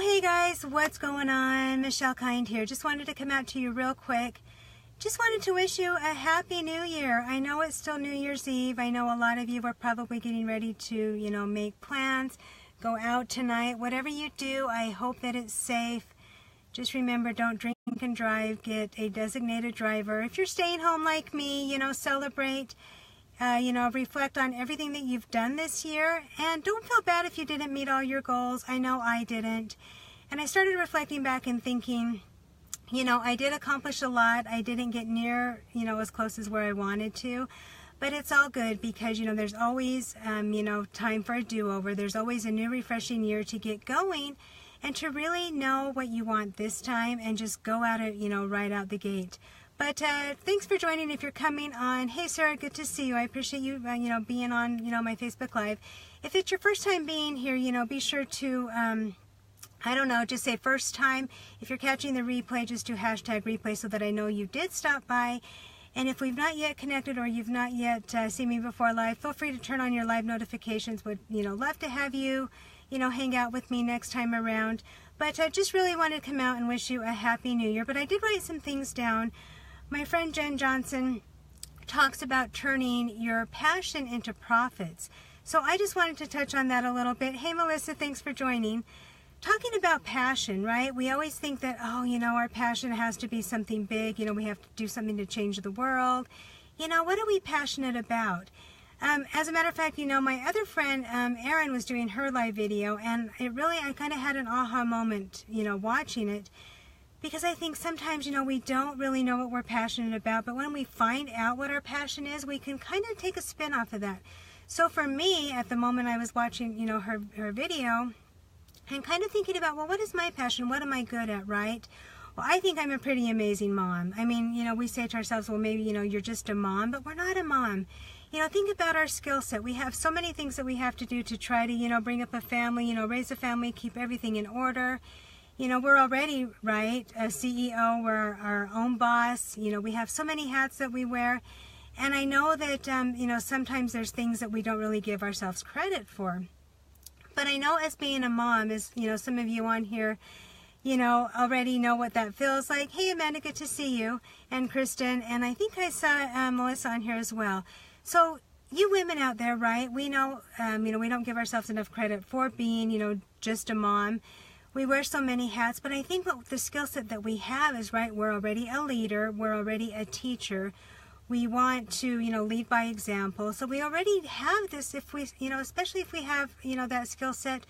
Hey guys, what's going on? Michelle Kind here. Just wanted to come out to you real quick. Just wanted to wish you a happy new year. I know it's still New Year's Eve. I know a lot of you are probably getting ready to, make plans, go out tonight. Whatever you do, I hope that it's safe. Just remember, don't drink and drive. Get a designated driver. If you're staying home like me, celebrate. Reflect on everything that you've done this year, and don't feel bad if you didn't meet all your goals. I know I didn't. And I started reflecting back and thinking, I did accomplish a lot. I didn't get near, as close as where I wanted to, but it's all good because, there's always, time for a do-over. There's always a new refreshing year to get going and to really know what you want this time and just go at it, right out the gate. But thanks for joining if you're coming on. Hey, Sarah, good to see you. I appreciate you, being on, my Facebook Live. If it's your first time being here, be sure to, just say first time. If you're catching the replay, just do #replay so that I know you did stop by. And if we've not yet connected or you've not yet seen me before live, feel free to turn on your live notifications. Would, love to have you, hang out with me next time around. But I just really wanted to come out and wish you a happy new year. But I did write some things down. My friend Jen Johnson talks about turning your passion into profits. So I just wanted to touch on that a little bit. Hey, Melissa, thanks for joining. Talking about passion, right? We always think that, our passion has to be something big. We have to do something to change the world. What are we passionate about? As a matter of fact, my other friend, Erin, was doing her live video, and I kind of had an aha moment, watching it. Because I think sometimes, we don't really know what we're passionate about, but when we find out what our passion is, we can kind of take a spin off of that. So for me, at the moment I was watching, her video, and kind of thinking about, well, what is my passion? What am I good at, right? Well, I think I'm a pretty amazing mom. I mean, we say to ourselves, well, maybe, you're just a mom, but we're not a mom. Think about our skill set. We have so many things that we have to do to try to, bring up a family, raise a family, keep everything in order. We're already, right, a CEO, we're our own boss, we have so many hats that we wear, and I know that, sometimes there's things that we don't really give ourselves credit for. But I know as being a mom, as, some of you on here, already know what that feels like. Hey, Amanda, good to see you, and Kristen, and I think I saw Melissa on here as well. So, you women out there, right, we know, we don't give ourselves enough credit for being, just a mom. We wear so many hats, but I think what the skill set that we have is, right, we're already a leader, we're already a teacher. We want to, lead by example. So we already have this, if we, especially if we have, that skill set,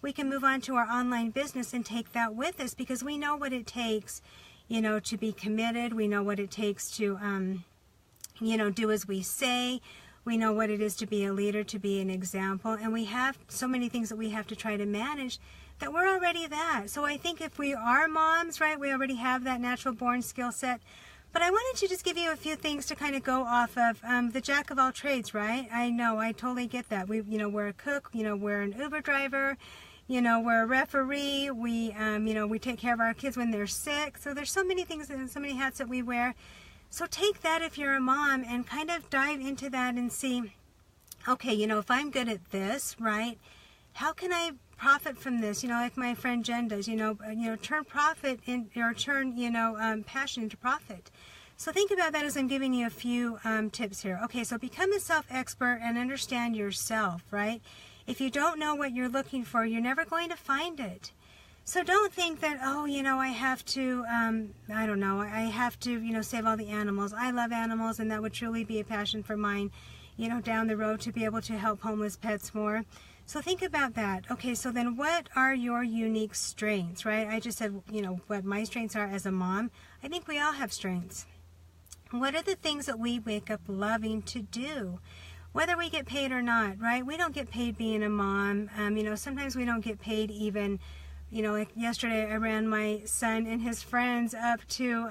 we can move on to our online business and take that with us because we know what it takes, to be committed. We know what it takes to, do as we say. We know what it is to be a leader, to be an example. And we have so many things that we have to try to manage that we're already that. So I think if we are moms, right, we already have that natural born skill set. But I wanted to just give you a few things to kind of go off of the jack of all trades, right? I know, I totally get that. We're a cook, we're an Uber driver, we're a referee, we take care of our kids when they're sick. So there's so many things and so many hats that we wear. So take that if you're a mom and kind of dive into that and see, okay, if I'm good at this, right, how can I profit from this, like my friend Jen does, turn profit in, or turn, passion into profit. So think about that as I'm giving you a few tips here. Okay, so become a self-expert and understand yourself, right? If you don't know what you're looking for, you're never going to find it. So don't think that, I have to, I have to, save all the animals. I love animals, and that would truly be a passion for mine, down the road to be able to help homeless pets more. So think about that. Okay, so then what are your unique strengths, right? I just said, what my strengths are as a mom. I think we all have strengths. What are the things that we wake up loving to do? Whether we get paid or not, right? We don't get paid being a mom. Sometimes we don't get paid even, like yesterday I ran my son and his friends up to,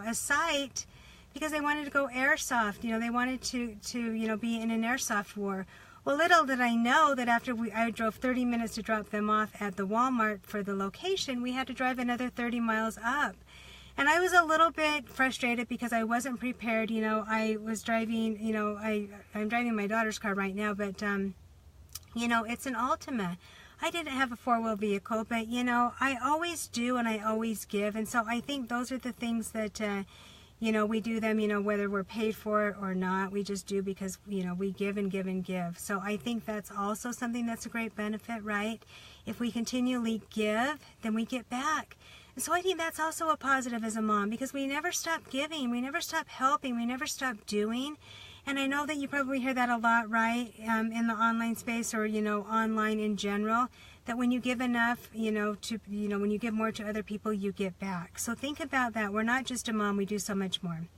a site because they wanted to go airsoft. They wanted to be in an airsoft war. Well, little did I know that after I drove 30 minutes to drop them off at the Walmart for the location, we had to drive another 30 miles up. And I was a little bit frustrated because I wasn't prepared. I was driving, I'm driving my daughter's car right now, but, it's an Altima. I didn't have a four-wheel vehicle, but, you know, I always do and I always give. And so I think those are the things that, you know, we do them, you know, whether we're paid for it or not. We just do because, you know, we give and give and give. So I think that's also something that's a great benefit, right? If we continually give, then we get back. And so I think that's also a positive as a mom, because we never stop giving, we never stop helping, we never stop doing. And I know that you probably hear that a lot, right, in the online space, or, you know, online in general, that when you give enough, you know, when you give more to other people, you get back. So think about that. We're not just a mom, we do so much more.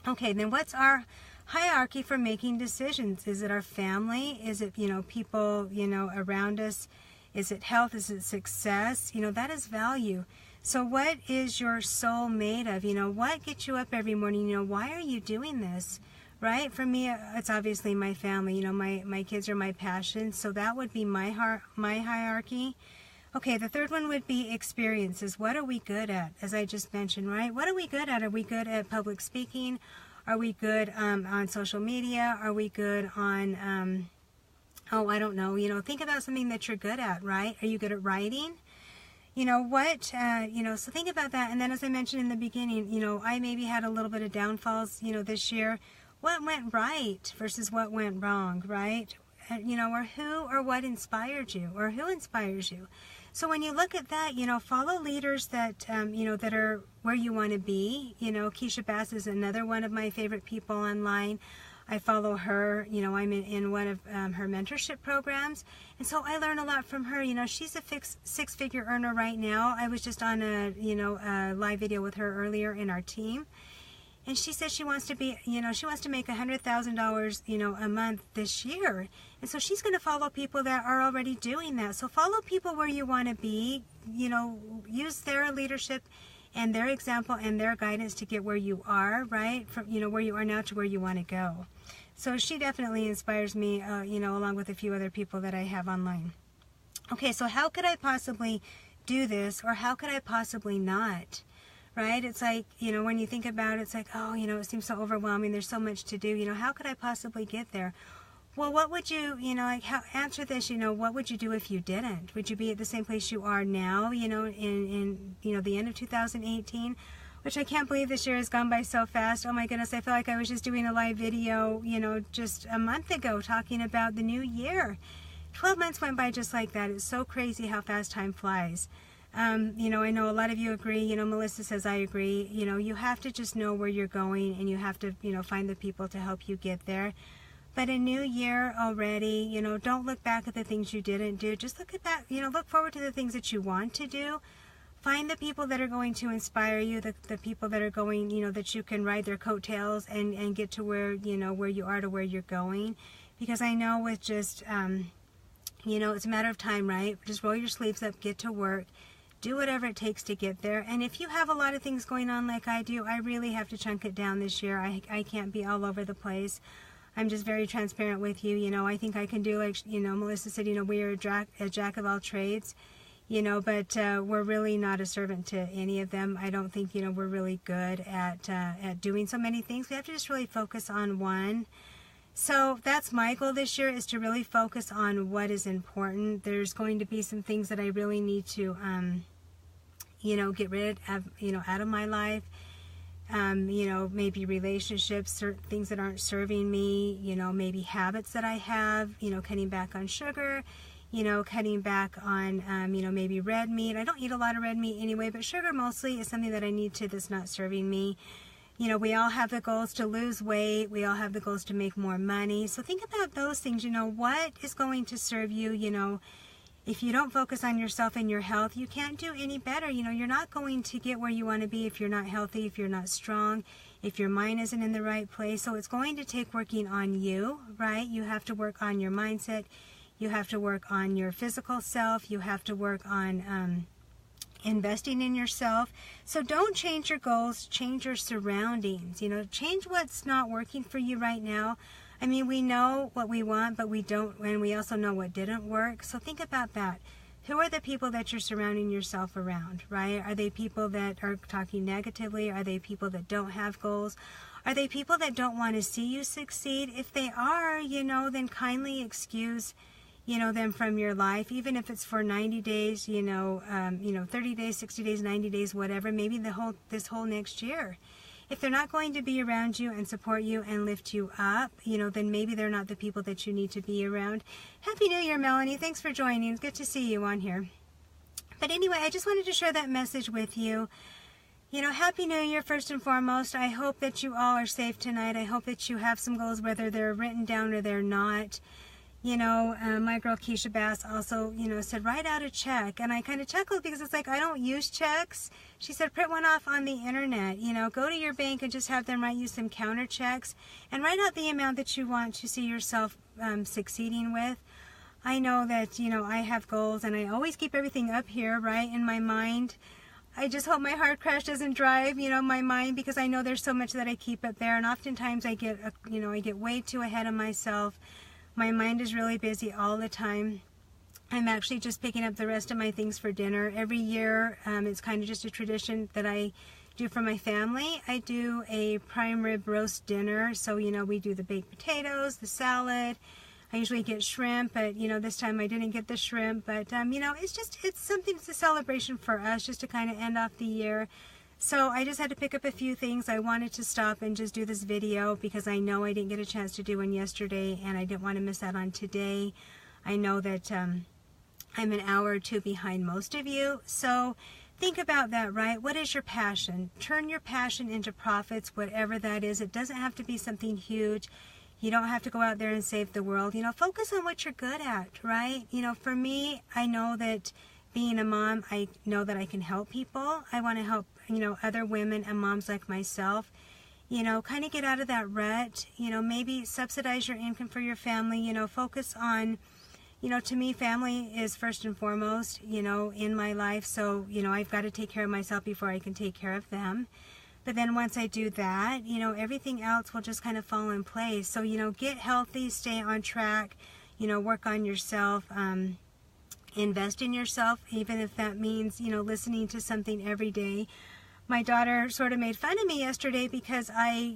Okay, then what's our hierarchy for making decisions? Is it our family? Is it, you know, people, you know, around us? Is it health? Is it success? You know, that is value. So what is your soul made of? You know, what gets you up every morning? You know, why are you doing this? Right? For me, it's obviously my family. You know, my kids are my passion. So that would be my hierarchy. Okay, the third one would be experiences. What are we good at? As I just mentioned, right? What are we good at? Are we good at public speaking? Are we good on social media? Are we good on, oh, I don't know. You know, think about something that you're good at, right? Are you good at writing? You know, what, you know, so think about that. And then as I mentioned in the beginning, you know, I maybe had a little bit of downfalls, you know, this year. What went right versus what went wrong, right? You know, or who or what inspired you, or who inspires you. So when you look at that, you know, follow leaders that, you know, that are where you want to be. You know, Keisha Bass is another one of my favorite people online. I follow her, you know, I'm in one of her mentorship programs. And so I learn a lot from her. You know, she's a six-figure earner right now. I was just on a, you know, a live video with her earlier in our team. And she says she wants to be, you know, she wants to make $100,000, you know, a month this year. And so she's going to follow people that are already doing that. So follow people where you want to be, you know, use their leadership and their example and their guidance to get where you are, right? From, you know, where you are now to where you want to go. So she definitely inspires me, you know, along with a few other people that I have online. Okay, so how could I possibly do this, or how could I possibly not? Right? It's like, you know, when you think about it, it's like, oh, you know, it seems so overwhelming. There's so much to do. You know, how could I possibly get there? Well, what would you, you know, like, answer this, you know, what would you do if you didn't? Would you be at the same place you are now, you know, in you know, the end of 2018? Which I can't believe this year has gone by so fast. Oh my goodness, I feel like I was just doing a live video, you know, just a month ago talking about the new year. 12 months went by just like that. It's so crazy how fast time flies. You know, I know a lot of you agree. You know, Melissa says I agree. You know, you have to just know where you're going, and you have to, you know, find the people to help you get there. But a new year already, you know, don't look back at the things you didn't do. Just look at that, you know, look forward to the things that you want to do. Find the people that are going to inspire you, the people that are going, you know, that you can ride their coattails and get to where, you know, where you are to where you're going. Because I know with just, you know, it's a matter of time, right? Just roll your sleeves up, get to work. Do whatever it takes to get there. And if you have a lot of things going on like I do, I really have to chunk it down this year. I can't be all over the place. I'm just very transparent with you. You know, I think I can do, like, you know, Melissa said, you know, we are a jack of all trades, you know, but we're really not a servant to any of them. I don't think, you know, we're really good at doing so many things. We have to just really focus on one. So that's my goal this year, is to really focus on what is important. There's going to be some things that I really need to, you know, get rid of, you know, out of my life. You know, maybe relationships, certain things that aren't serving me, you know, maybe habits that I have, you know, cutting back on sugar, you know, cutting back on, you know, maybe red meat. I don't eat a lot of red meat anyway, but sugar mostly is something that I need to, that's not serving me. You know, we all have the goals to lose weight. We all have the goals to make more money. So think about those things, you know, what is going to serve you, you know. If you don't focus on yourself and your health, you can't do any better. You know, you're not going to get where you want to be if you're not healthy, if you're not strong, if your mind isn't in the right place. So it's going to take working on you, right? You have to work on your mindset. You have to work on your physical self. You have to work on investing in yourself. So don't change your goals, change your surroundings. You know, change what's not working for you right now. I mean, we know what we want, but we don't, and we also know what didn't work. So think about that. Who are the people that you're surrounding yourself around, right? Are they people that are talking negatively? Are they people that don't have goals? Are they people that don't want to see you succeed? If they are, you know, then kindly excuse, them from your life, even if it's for 90 days, 30 days, 60 days, 90 days, whatever, maybe this whole next year. If they're not going to be around you and support you and lift you up, then maybe they're not the people that you need to be around. Happy New Year, Melanie. Thanks for joining. It's good to see you on here. But anyway, I just wanted to share that message with you. Happy New Year first and foremost. I hope that you all are safe tonight. I hope that you have some goals, whether they're written down or they're not. My girl Keisha Bass also, said, write out a check. And I kind of chuckled because it's like, I don't use checks. She said, print one off on the internet. Go to your bank and just have them write you some counter checks and write out the amount that you want to see yourself succeeding with. I know that, I have goals and I always keep everything up here, right, in my mind. I just hope my heart crash doesn't drive, my mind, because I know there's so much that I keep up there. And oftentimes I get, I get way too ahead of myself. My mind is really busy all the time. I'm actually just picking up the rest of my things for dinner. Every year, it's kind of just a tradition that I do for my family. I do a prime rib roast dinner. So, we do the baked potatoes, the salad. I usually get shrimp, but, this time I didn't get the shrimp. But, it's something, it's a celebration for us just to kind of end off the year. So I just had to pick up a few things. I wanted to stop and just do this video because I know I didn't get a chance to do one yesterday and I didn't want to miss out on today. I know that I'm an hour or two behind most of you. So think about that, right? What is your passion? Turn your passion into profits, whatever that is. It doesn't have to be something huge. You don't have to go out there and save the world. Focus on what you're good at, right? For me, I know that being a mom, I know that I can help people. I want to help, other women and moms like myself, kind of get out of that rut, maybe subsidize your income for your family, focus on, to me, family is first and foremost, in my life. So, I've got to take care of myself before I can take care of them. But then once I do that, everything else will just kind of fall in place. So, get healthy, stay on track, work on yourself, invest in yourself, even if that means, listening to something every day. My daughter sort of made fun of me yesterday because I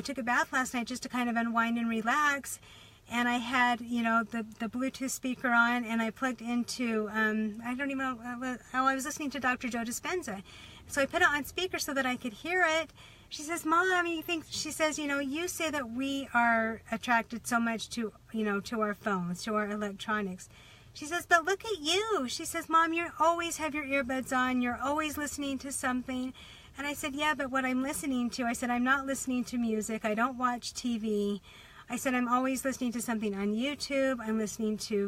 took a bath last night just to kind of unwind and relax. And I had, the Bluetooth speaker on and I plugged into, I don't even know, I was listening to Dr. Joe Dispenza. So I put it on speaker so that I could hear it. She says, Mom, she says, you say that we are attracted so much to, to our phones, to our electronics. She says, but look at you. She says, Mom, you always have your earbuds on. You're always listening to something. And I said, yeah, but what I'm listening to, I said, I'm not listening to music. I don't watch TV. I said, I'm always listening to something on YouTube. I'm listening to,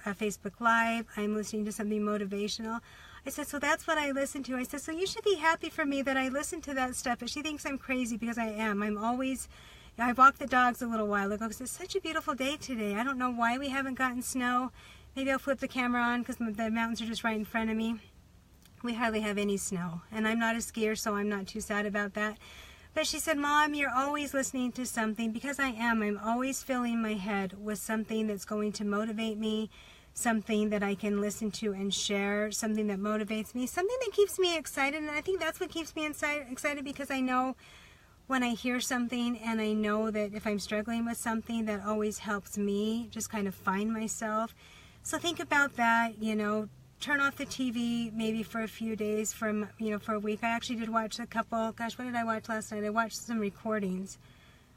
a Facebook Live. I'm listening to something motivational. I said, so that's what I listen to. I said, so you should be happy for me that I listen to that stuff. But she thinks I'm crazy because I am. I walked the dogs a little while ago because it's such a beautiful day today. I don't know why we haven't gotten snow. Maybe I'll flip the camera on because the mountains are just right in front of me. We hardly have any snow. And I'm not a skier, so I'm not too sad about that. But she said, Mom, you're always listening to something. Because I am. I'm always filling my head with something that's going to motivate me, something that I can listen to and share, something that motivates me, something that keeps me excited. And I think that's what keeps me excited because I know when I hear something and I know that if I'm struggling with something, that always helps me just kind of find myself. So think about that, turn off the TV maybe for a few days, for a week. I actually did watch a couple, gosh, what did I watch last night? I watched some recordings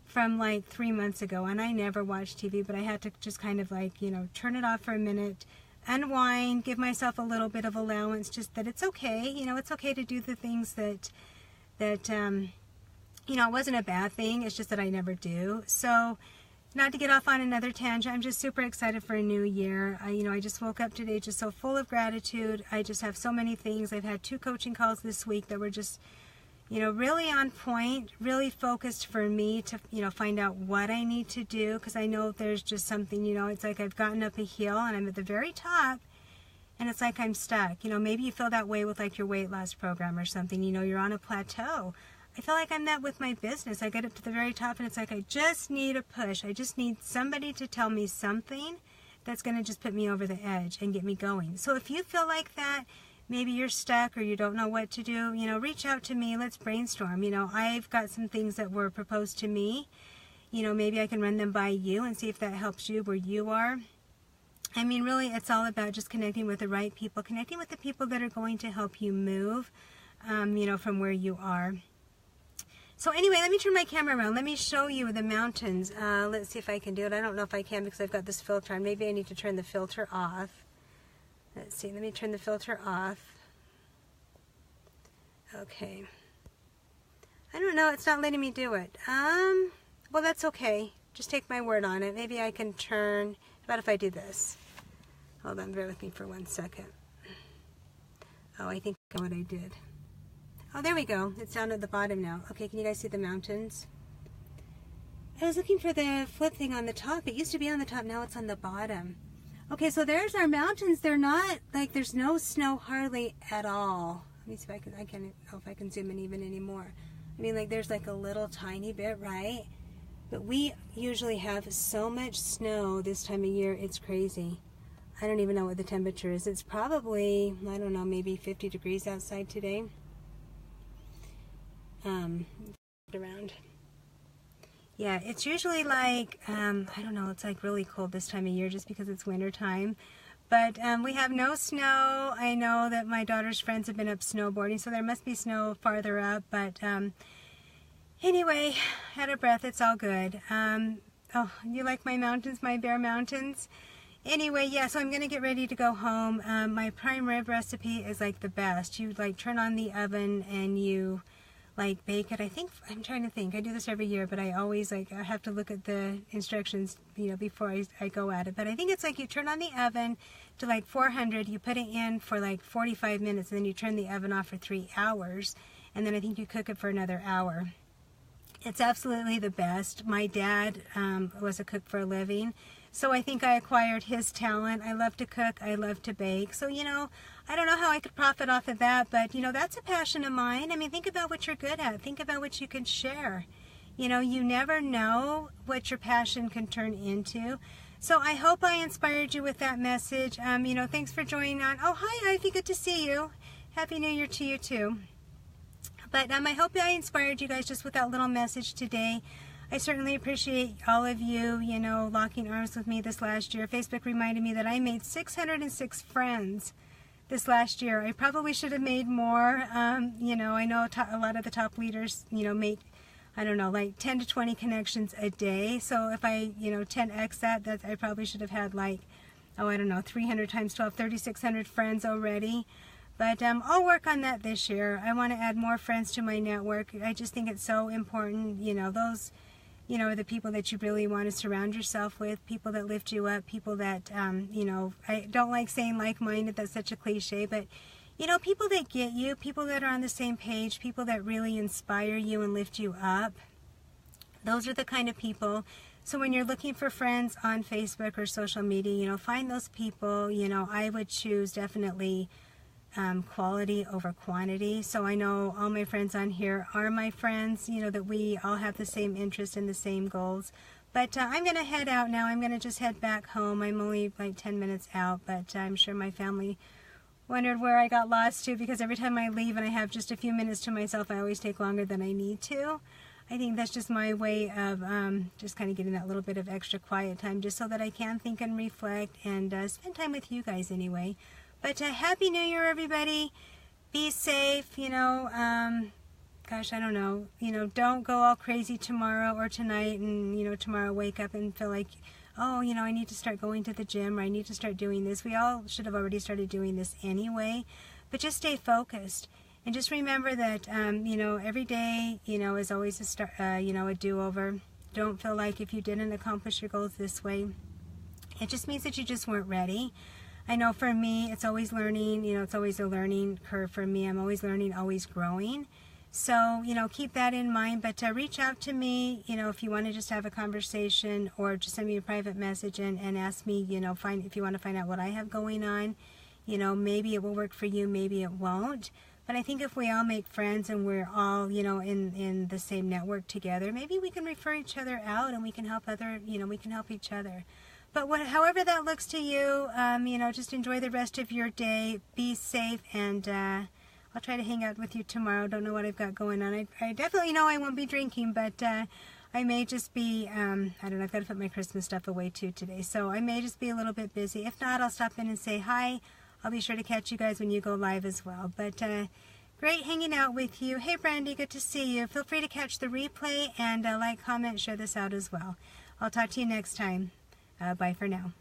from like 3 months ago, and I never watched TV, but I had to just kind of turn it off for a minute, unwind, give myself a little bit of allowance, just that it's okay, it's okay to do the things that it wasn't a bad thing, it's just that I never do. So, not to get off on another tangent, I'm just super excited for a new year. I just woke up today just so full of gratitude. I just have so many things. I've had 2 coaching calls this week that were just, really on point, really focused for me to, find out what I need to do, because I know there's just something, it's like I've gotten up a hill and I'm at the very top and it's like I'm stuck. Maybe you feel that way with like your weight loss program or something, you're on a plateau. I feel like I'm that with my business. I get up to the very top and it's like I just need a push. I just need somebody to tell me something that's going to just put me over the edge and get me going. So if you feel like that, maybe you're stuck or you don't know what to do, reach out to me. Let's brainstorm. I've got some things that were proposed to me. Maybe I can run them by you and see if that helps you where you are. I mean, really, it's all about just connecting with the right people, connecting with the people that are going to help you move, you know, from where you are. So anyway, let me turn my camera around. Let me show you the mountains. Let's see if I can do it. I don't know if I can because I've got this filter on. Maybe I need to turn the filter off. Let's see. Let me turn the filter off. Okay. I don't know. It's not letting me do it. Well, that's okay. Just take my word on it. Maybe I can turn... How about if I do this? Hold on, bear with me for 1 second. Oh, I think I know what I did. Oh, there we go. It's down at the bottom now. Okay, can you guys see the mountains? I was looking for the flip thing on the top. It used to be on the top, now it's on the bottom. Okay, so there's our mountains. They're not, like, there's no snow hardly at all. Let me see if I can, I don't know if I can zoom in even anymore. I mean, like, there's like a little tiny bit, right? But we usually have so much snow this time of year, it's crazy. I don't even know what the temperature is. It's probably, I don't know, maybe 50 degrees outside today. Around. Yeah, it's usually like, I don't know, it's like really cold this time of year just because it's winter time. But we have no snow. I know that my daughter's friends have been up snowboarding, so there must be snow farther up. But anyway, out of breath, it's all good. Oh, you like my mountains, my bare mountains? Anyway, yeah, so I'm going to get ready to go home. My prime rib recipe is like the best. You like turn on the oven and you like bake it. I think, I'm trying to think, I do this every year, but I always like, I have to look at the instructions, you know, before I go at it. But I think it's like you turn on the oven to like 400, you put it in for like 45 minutes, and then you turn the oven off for 3 hours, and then I think you cook it for another hour. It's absolutely the best. My dad was a cook for a living, so I think I acquired his talent. I love to cook, I love to bake, so you know, I don't know how I could profit off of that, but you know, that's a passion of mine. I mean, think about what you're good at. Think about what you can share. You know, you never know what your passion can turn into. So I hope I inspired you with that message. You know, thanks for joining on. Oh, hi Ivy, good to see you. Happy New Year to you too. But I hope I inspired you guys just with that little message today. I certainly appreciate all of you, you know, locking arms with me this last year. Facebook reminded me that I made 606 friends this last year. I probably should have made more. You know, I know a lot of the top leaders, you know, make, I don't know, like 10 to 20 connections a day. So if I, you know, 10x that, I probably should have had like, oh, I don't know, 300 times 12, 3,600 friends already. But I'll work on that this year. I want to add more friends to my network. I just think it's so important, you know, those, you know, are the people that you really want to surround yourself with, people that lift you up, people that, you know, I don't like saying like-minded, that's such a cliche, but, you know, people that get you, people that are on the same page, people that really inspire you and lift you up. Those are the kind of people. So when you're looking for friends on Facebook or social media, you know, find those people. You know, I would choose definitely quality over quantity. So I know all my friends on here are my friends, you know, that we all have the same interest and the same goals. But I'm going to head out now. I'm going to just head back home. I'm only like 10 minutes out, but I'm sure my family wondered where I got lost to, because every time I leave and I have just a few minutes to myself, I always take longer than I need to. I think that's just my way of just kind of getting that little bit of extra quiet time just so that I can think and reflect and spend time with you guys anyway. But Happy New Year, everybody. Be safe, you know. Gosh, I don't know. You know, don't go all crazy tomorrow or tonight and, you know, tomorrow wake up and feel like, oh, you know, I need to start going to the gym, or I need to start doing this. We all should have already started doing this anyway. But just stay focused. And just remember that, you know, every day, you know, is always a start, you know, a do-over. Don't feel like if you didn't accomplish your goals this way, it just means that you just weren't ready. I know for me, it's always learning, you know, it's always a learning curve for me. I'm always learning, always growing. So, you know, keep that in mind. But reach out to me, you know, if you want to just have a conversation, or just send me a private message and ask me, you know, if you want to find out what I have going on. You know, maybe it will work for you, maybe it won't. But I think if we all make friends and we're all, you know, in the same network together, maybe we can refer each other out and we can help we can help each other. But however that looks to you, you know, just enjoy the rest of your day. Be safe, and I'll try to hang out with you tomorrow. Don't know what I've got going on. I definitely know I won't be drinking, but I may just be, I don't know, I've got to put my Christmas stuff away too today, so I may just be a little bit busy. If not, I'll stop in and say hi. I'll be sure to catch you guys when you go live as well. But great hanging out with you. Hey, Brandy, good to see you. Feel free to catch the replay and like, comment, share this out as well. I'll talk to you next time. Bye for now.